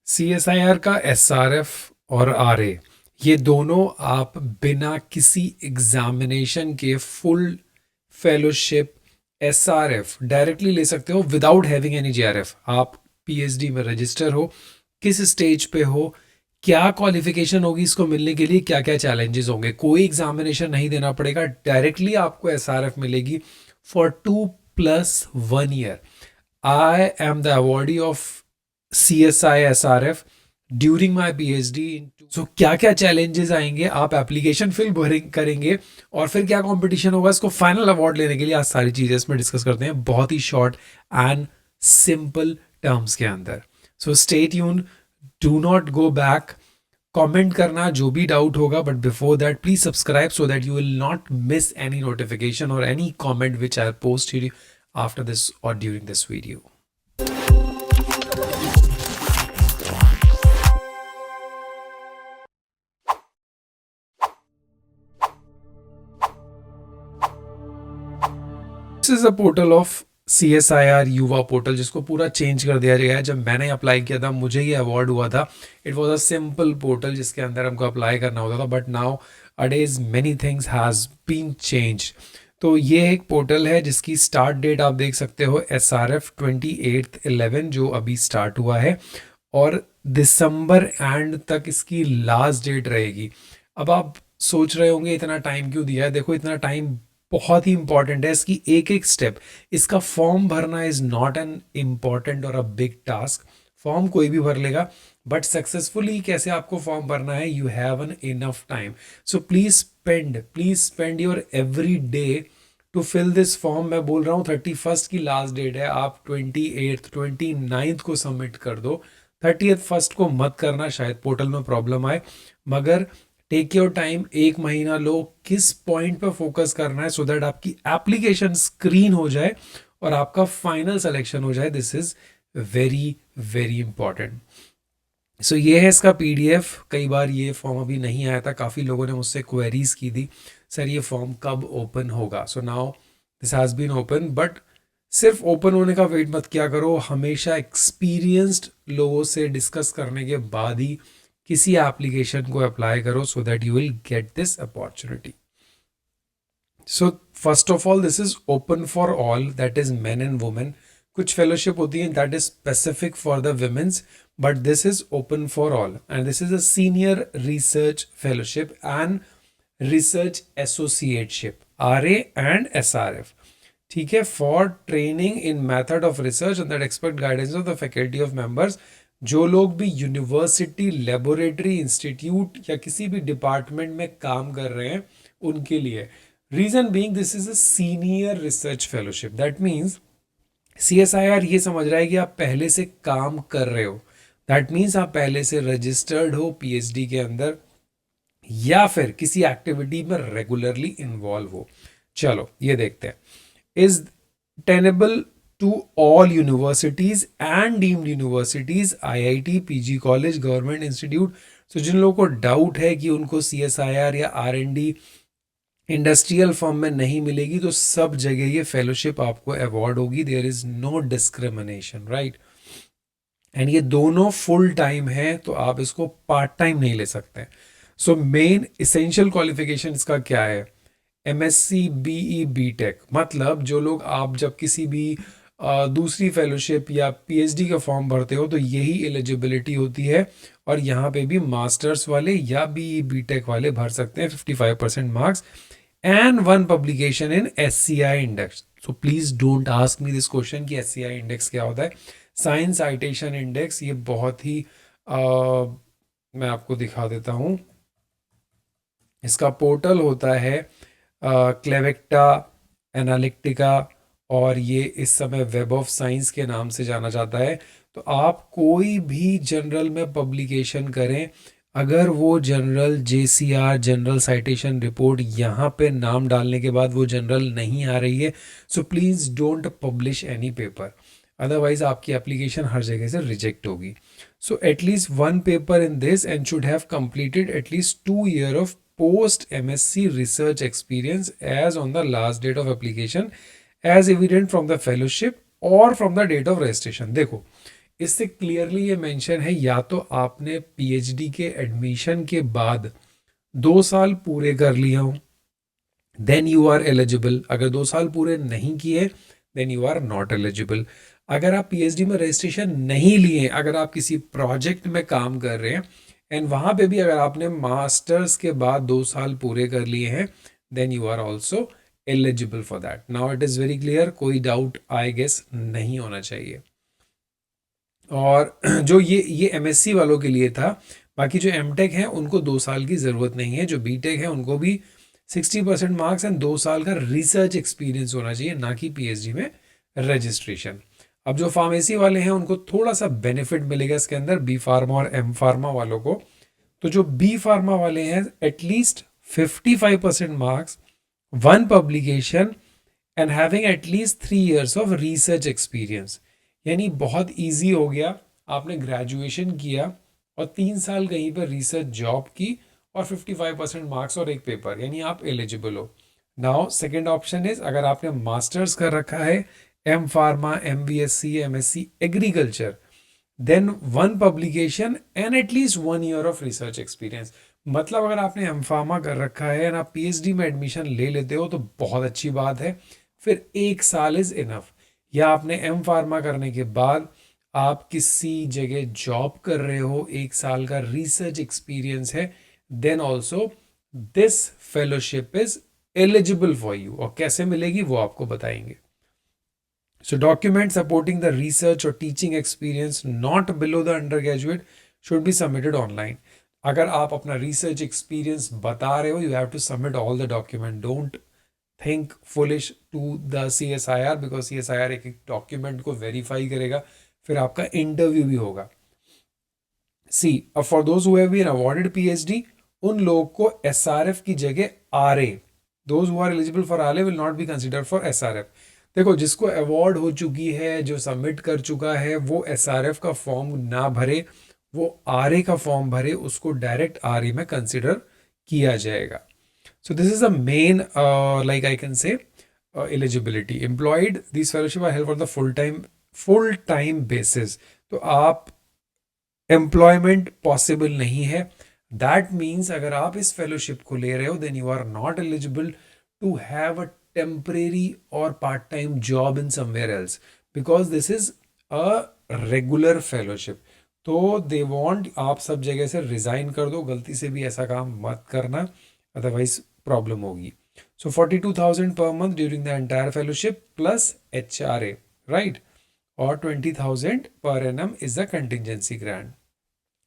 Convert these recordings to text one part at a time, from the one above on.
CSIR का SRF और RA ये दोनों आप बिना किसी एग्जामिनेशन के फुल फेलोशिप SRF डायरेक्टली ले सकते हो विदाउट हैविंग एनी JRF। आप PhD में रजिस्टर हो, किस स्टेज पे हो, क्या क्वालिफिकेशन होगी इसको मिलने के लिए, क्या क्या चैलेंजेस होंगे, कोई एग्जामिनेशन नहीं देना पड़ेगा, डायरेक्टली आपको SRF मिलेगी for 2+1 year. I am the awardee of CSI SRF during my PhD। सो क्या क्या चैलेंजेस आएंगे, आप एप्लीकेशन फिल करेंगे और फिर क्या कंपटीशन होगा इसको फाइनल अवार्ड लेने के लिए, आज सारी चीजें इसमें डिस्कस करते हैं बहुत ही शॉर्ट एंड सिंपल टर्म्स के अंदर। So stay tuned, do not go back, comment करना जो भी डाउट होगा, but before that please subscribe so that you will not miss any notification और any comment which I post after this और during this video. This is a portal of CSIR Yuva portal, जिसको पूरा change कर दिया गया है। जब मैंने अप्लाई किया था मुझे ये अवार्ड हुआ था। It was a simple portal जिसके अंदर हमको अप्लाई करना होता था, but nowadays many things has been change. तो ये एक पोर्टल है जिसकी स्टार्ट डेट आप देख सकते हो SRF 28/11 जो अभी स्टार्ट हुआ है, और दिसंबर एंड तक इसकी लास्ट डेट रहेगी। अब आप सोच रहे होंगे इतना टाइम क्यों दिया है। देखो, इतना टाइम बहुत ही इंपॉर्टेंट है। इसकी एक एक स्टेप, इसका फॉर्म भरना इज नॉट एन इम्पॉर्टेंट और अ बिग टास्क। फॉर्म कोई भी भर लेगा, बट सक्सेसफुली कैसे आपको फॉर्म भरना है, you have an enough time. So please spend your every day to fill this form. मैं बोल रहा हूँ 31st की लास्ट डेट है, आप 28th 29th को सबमिट कर दो। 31st को मत करना, शायद पोर्टल में प्रॉब्लम आए, मगर टेक योर टाइम, एक महीना लो। किस पॉइंट पे फोकस करना है सो दैट आपकी एप्लीकेशन स्क्रीन हो जाए और आपका फाइनल सिलेक्शन हो जाए। This is very very important. So ये है इसका PDF। कई बार ये फॉर्म अभी नहीं आया था, काफ़ी लोगों ने मुझसे क्वेरीज की थी, सर ये फॉर्म कब ओपन होगा। So now this has been open, but सिर्फ ओपन होने का वेट मत किया करो, हमेशा एक्सपीरियंस्ड लोगों से डिस्कस करने के बाद ही किसी एप्लीकेशन को अप्लाई करो सो that you will get this opportunity. So first of all this is open for all, that is main and women. कुछ फेलोशिप होती है that is specific for the women's, but this is open for all and this is a senior research fellowship and research associateship RA and SRF। ठीक है, for training in method of research and that expert guidance of the faculty of members. जो लोग भी university, laboratory, institute या किसी भी department में काम कर रहे हैं उनके लिए। Reason being this is a senior research fellowship, that means CSIR ये समझ रहा है कि आप पहले से काम कर रहे हो। दैट मीन्स आप पहले से रजिस्टर्ड हो PhD के अंदर, या फिर किसी एक्टिविटी में रेगुलरली इन्वॉल्व हो। चलो ये देखते हैं। Is tenable to all universities and deemed universities, IIT, PG college, government institute. So जिन लोगों को डाउट है कि उनको CSIR या R&D इंडस्ट्रियल फॉर्म में नहीं मिलेगी, तो सब जगह ये फेलोशिप आपको अवॉर्ड होगी। There is no discrimination, right. And ये दोनों फुल टाइम है, तो आप इसको पार्ट टाइम नहीं ले सकते। सो मेन इसेंशियल क्वालिफिकेशन इसका क्या है, MSc BE BTech। मतलब जो लोग, आप जब किसी भी दूसरी फेलोशिप या PhD का फॉर्म भरते हो तो यही एलिजिबिलिटी होती है, और यहाँ पे भी मास्टर्स वाले या BE BTech वाले भर सकते हैं 55% marks and 1 publication in SCI index. So please don't ask me this question कि SCI इंडेक्स क्या होता है। साइंस साइटेशन इंडेक्स, ये बहुत ही मैं आपको दिखा देता हूँ। इसका पोर्टल होता है क्लेवेक्टा एनालिटिका, और ये इस समय वेब ऑफ साइंस के नाम से जाना जाता है। तो आप कोई भी जनरल में पब्लिकेशन करें, अगर वो general JCR general citation report यहाँ पे नाम डालने के बाद वो जनरल नहीं आ रही है, so please don't publish any paper, otherwise आपकी एप्लीकेशन हर जगह से रिजेक्ट होगी। So at least 1 paper in this and should have completed at least 2 years of post MSc research experience as on the last date of application as evident from the fellowship or from the date of registration। देखो, इससे clearly ये mention है या तो आपने PhD के admission के बाद 2 साल पूरे कर लिया हो, देन यू आर एलिजिबल. अगर 2 साल पूरे नहीं किए then you are not eligible. अगर आप पीएचडी में रजिस्ट्रेशन नहीं लिए, अगर आप किसी प्रोजेक्ट में काम कर रहे हैं एंड वहाँ पे भी अगर आपने मास्टर्स के बाद 2 साल पूरे कर लिए हैं, then you are also eligible for that. Now it is very clear, कोई डाउट आई गेस नहीं होना चाहिए. और जो ये एमएससी वालों के लिए था. बाकी जो एमटेक हैं उनको 2 साल की ज़रूरत नहीं है. जो बीटेक है उनको भी 60% मार्क्स एंड 2 साल का रिसर्च एक्सपीरियंस होना चाहिए, ना कि पीएचडी में रजिस्ट्रेशन. अब जो फार्मेसी वाले हैं उनको थोड़ा सा बेनिफिट मिलेगा इसके अंदर, बी फार्मा और एम फार्मा वालों को. तो जो बी फार्मा वाले हैं at least 55% marks, 1 publication and having at least 3 years of research experience. यानी बहुत इजी हो गया, आपने ग्रेजुएशन किया और 3 साल कहीं पर रिसर्च जॉब की और 55% मार्क्स और एक पेपर, यानी आप एलिजिबल हो. नाउ सेकेंड ऑप्शन इज, अगर आपने मास्टर्स कर रखा है M pharma, M B S C, M S C agriculture, then 1 publication and at least 1 year of research experience. मतलब अगर आपने एम फार्मा कर रखा है एंड आप पीएचडी में एडमिशन ले लेते हो तो बहुत अच्छी बात है, फिर 1 साल इज इनफ. या आपने एम फार्मा करने के बाद आप किसी जगह जॉब कर रहे हो, 1 साल का रिसर्च एक्सपीरियंस है, then also this fellowship is eligible for you. और कैसे मिलेगी वो आपको बताएंगे. So document supporting the research or teaching experience not below the undergraduate should be submitted online. अगर आप अपना research experience बता रहे हो, you have to submit all the document. Don't think foolish to the CSIR because CSIR एक document को verify करेगा, फिर आपका interview भी होगा. See, for those who have been awarded PhD, उन लोगों को SRF की जगह RA. Those who are eligible for RA will not be considered for SRF. देखो, जिसको अवार्ड हो चुकी है, जो सबमिट कर चुका है, वो एसआरएफ का फॉर्म ना भरे, वो आरए का फॉर्म भरे, उसको डायरेक्ट आरए में कंसिडर किया जाएगा. So this is the main like I can say eligibility. Employed, this fellowship are held for the full time basis. तो आप एम्प्लॉयमेंट पॉसिबल नहीं है. दैट मीन्स अगर आप इस फेलोशिप को ले रहे हो then you are not eligible to have a temporary or part-time job in somewhere else because this is a regular fellowship. तो they want आप सब जगह से रिजाइन कर दो, गलती से भी ऐसा काम मत करना, अदरवाइज प्रॉब्लम होगी. सो 42,000 per month during the entire fellowship plus HRA, right? और 20,000 per annum is the contingency grant.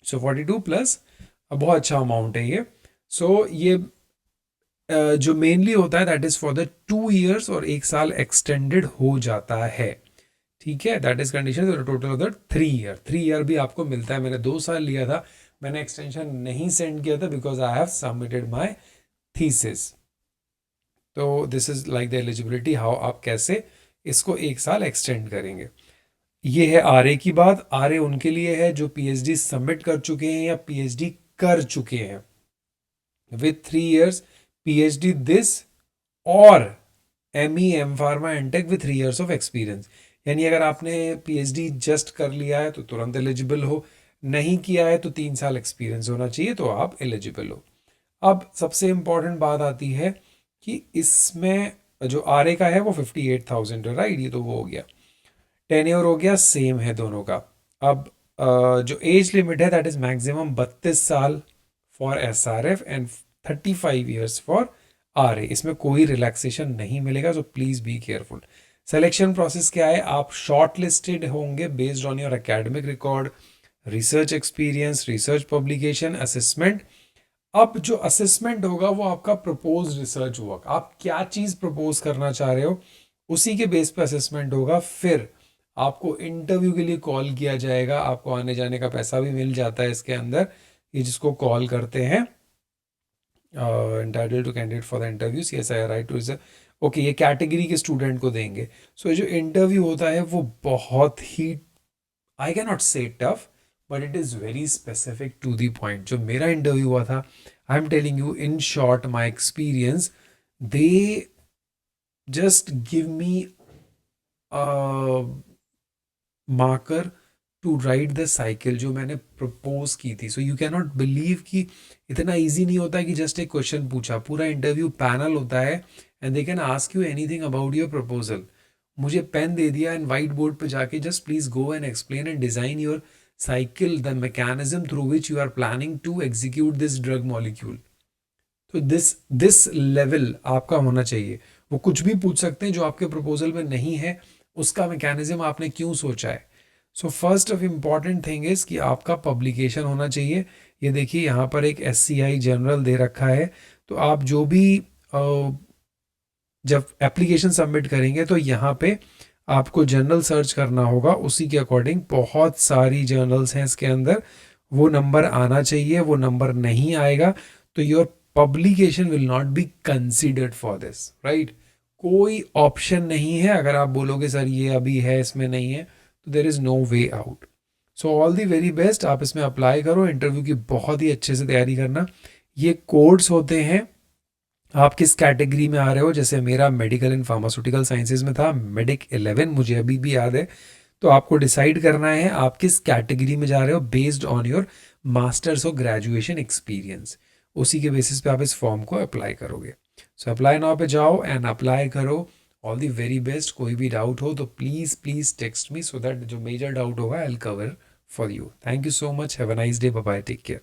So 42 plus बहुत अच्छा अमाउंट है ये. सो ये जो मेनली होता है that is for the 2 years और 1 साल एक्सटेंडेड हो जाता है. ठीक है, that is condition. Total of the 3 year. 3 year भी आपको मिलता है. मैंने 2 साल लिया था, मैंने एक्सटेंशन नहीं सेंड किया था because I have submitted my thesis. तो this is like the eligibility, how आप कैसे इसको 1 साल एक्सटेंड करेंगे. ये है आरए की बात. आरए उनके लिए है जो पीएचडी सबमिट कर चुके हैं या पीएचडी कर चुके हैं विथ 3 years PhD this और ME, M Pharma, M.Tech with 3 years of experience. यानी अगर आपने PhD जस्ट कर लिया है तो तुरंत एलिजिबल हो, नहीं किया है तो 3 साल एक्सपीरियंस होना चाहिए तो आप एलिजिबल हो. अब सबसे इम्पॉर्टेंट बात आती है कि इसमें जो आरए का है वो 58,000 है, राइट? ये तो वो हो गया. टेन्योर हो गया, सेम है दोनों का. अब जो एज लिमिट है दैट इज मैक्सिमम 32 साल for SRF and 35 years for RA. इसमें कोई रिलैक्सेशन नहीं मिलेगा, so please be careful. Selection process क्या है? आप शॉर्ट लिस्टेड होंगे based on your academic record, research experience, research publication, assessment. अब जो असेसमेंट होगा वो आपका प्रपोज रिसर्च वर्क, आप क्या चीज़ प्रपोज करना चाह रहे हो उसी के बेस पे असेसमेंट होगा. फिर आपको इंटरव्यू के लिए कॉल किया जाएगा, आपको आने जाने का पैसा भी मिल जाता है इसके अंदर. ये जिसको कॉल करते हैं entitled to candidate for the interview CSIR right to reserve. Okay, ये कैटेगरी के स्टूडेंट को देंगे. सो जो इंटरव्यू होता है वो बहुत ही, I can not say tough, but it is very specific to the point. जो मेरा इंटरव्यू हुआ था, I am telling you in short my experience, they just give me marker to write the cycle जो मैंने propose की थी. So you can not believe कि इतना ईजी नहीं होता कि जस्ट एक क्वेश्चन पूछा. पूरा इंटरव्यू पैनल होता है and they can ask you anything about your proposal. मुझे पेन दे दिया एंड वाइट बोर्ड पे जाके just please go and explain and design your cycle, the mechanism through which you are planning to execute this drug molecule. तो this level आपका होना चाहिए. वो कुछ भी पूछ सकते हैं जो आपके प्रपोजल में नहीं है, उसका मैकेनिज्म आपने क्यों सोचा है. So first of important thing is कि आपका पब्लिकेशन होना चाहिए. ये देखिए यहाँ पर एक SCI जनरल दे रखा है. तो आप जो भी जब एप्लीकेशन सबमिट करेंगे तो यहाँ पे आपको जर्नल सर्च करना होगा. उसी के अकॉर्डिंग बहुत सारी जर्नल्स हैं इसके अंदर. वो नंबर आना चाहिए. वो नंबर नहीं आएगा तो your publication will not be considered for this, right. कोई ऑप्शन नहीं है. अगर आप बोलोगे सर ये अभी है इसमें नहीं है, तो there is no way out. So all the very best. आप इसमें अप्लाई करो. इंटरव्यू की बहुत ही अच्छे से तैयारी करना. ये कोड्स होते हैं. आप किस कैटेगरी में आ रहे हो. जैसे मेरा मेडिकल एंड फार्मास्यूटिकल साइंसेज में था, मेडिक 11, मुझे अभी भी याद है. तो आपको डिसाइड करना है आप किस कैटेगरी में जा रहे हो बेस्ड ऑन योर मास्टर्स और ग्रेजुएशन एक्सपीरियंस. उसी के बेसिस पे आप इस फॉर्म को अप्लाई करोगे. सो अप्लाई नाउ पे जाओ एंड अप्लाई करो. All the very best. कोई भी डाउट हो तो please please text me so that जो मेजर डाउट होगा I will cover for you. Thank you so much. Have a nice day. Bye bye. Take care.